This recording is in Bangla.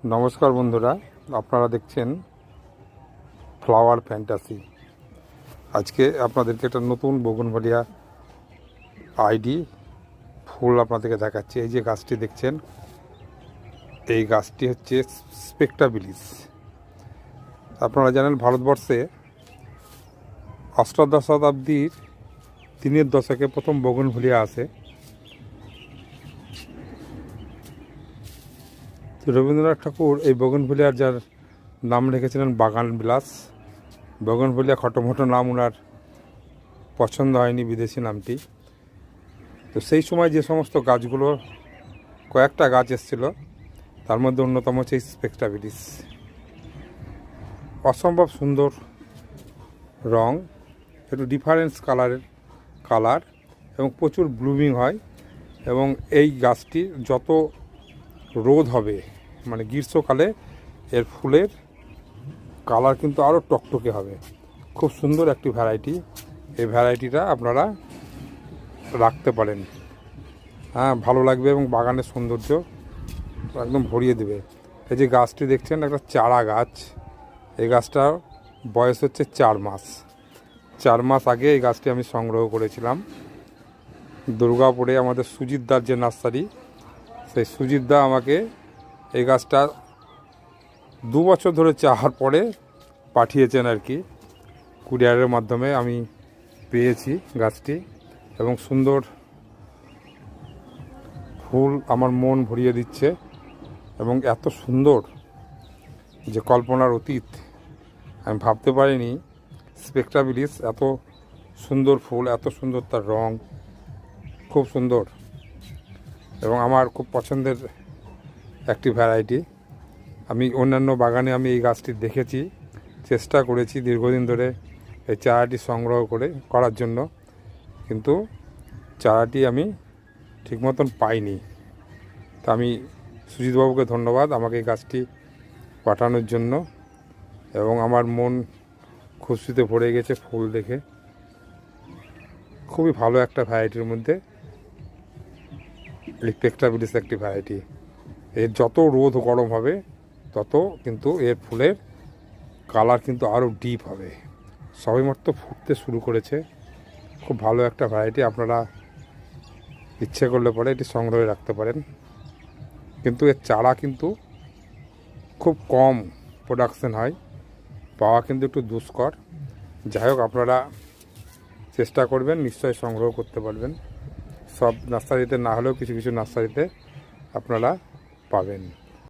নমস্কার বন্ধুরা, আপনারা দেখছেন ফ্লাওয়ার ফ্যান্টাসি। আজকে আপনাদেরকে একটা নতুন বোগনভেলিয়া আইডি ফুল আপনাদেরকে দেখাচ্ছি। এই যে গাছটি দেখছেন, এই গাছটি হচ্ছে স্পেকটাবিলিস। আপনারা জানেন ভারতবর্ষে অষ্টাদশ শতাব্দীর 3-এর দশকে প্রথম বোগনভেলিয়া আসে। রবীন্দ্রনাথ ঠাকুর এই বোগনভেলিয়ার যার নাম রেখেছিলেন বাগান বিলাস। বোগনভেলিয়া খটোমটো নাম ওনার পছন্দ হয়নি, বিদেশি নামটি। তো সেই সময় যে সমস্ত গাছগুলো, কয়েকটা গাছ এসেছিল, তার মধ্যে অন্যতম হচ্ছে স্পেকটাবিলিস। অসম্ভব সুন্দর রং, একটু ডিফারেন্স কালার এবং প্রচুর ব্লুমিং হয়। এবং এই গাছটি যত রোদ হবে, মানে গ্রীষ্মকালে, এর ফুলের কালার কিন্তু আরও টকটকে হবে। খুব সুন্দর একটি ভ্যারাইটি। এই ভ্যারাইটিটা আপনারা রাখতে পারেন, হ্যাঁ, ভালো লাগবে এবং বাগানের সৌন্দর্য একদম ভরিয়ে দেবে। এই যে গাছটি দেখছেন, একটা চারা গাছ। এই গাছটার বয়স হচ্ছে 4 মাস। 4 মাস আগে এই গাছটি আমি সংগ্রহ করেছিলাম দুর্গাপুরে। আমাদের সুজিতদার যে নার্সারি, সেই সুজিতদা আমাকে এই গাছটা 2 বছর ধরে চাওয়ার পরে পাঠিয়েছেন আর কি। কুরিয়ারের মাধ্যমে আমি পেয়েছি গাছটি, এবং সুন্দর ফুল আমার মন ভরিয়ে দিচ্ছে। এবং এত সুন্দর যে কল্পনার অতীত, আমি ভাবতে পারিনি স্পেকটাবিলিস এত সুন্দর ফুল, এত সুন্দর তার রং, খুব সুন্দর এবং আমার খুব পছন্দের একটি ভ্যারাইটি। আমি অন্যান্য বাগানে আমি এই গাছটি দেখেছি, চেষ্টা করেছি দীর্ঘদিন ধরে এই চারাটি সংগ্রহ করার জন্য, কিন্তু চারাটি আমি ঠিক মতন পাইনি। তা আমি সুজিতবাবুকে ধন্যবাদ আমাকে এই গাছটি পাঠানোর জন্য। এবং আমার মন খুশিতে ভরে গেছে ফুল দেখে। খুবই ভালো একটা ভ্যারাইটির মধ্যে স্পেকটাবিলিস একটি ভ্যারাইটি। এর যত রোদ গরম হবে তত কিন্তু এর ফুলের কালার কিন্তু আরও ডিপ হবে। সবেমাত্র ফুটতে শুরু করেছে। খুব ভালো একটা ভ্যারাইটি। আপনারা ইচ্ছে করলে পরে এটি সংগ্রহে রাখতে পারেন, কিন্তু এর চারা কিন্তু খুব কম প্রোডাকশন হয়, পাওয়া কিন্তু একটু দুষ্কর। যাই হোক, আপনারা চেষ্টা করবেন, নিশ্চয়ই সংগ্রহ করতে পারবেন। সব নার্সারিতে না হলেও কিছু কিছু নার্সারিতে আপনারা পাবেন।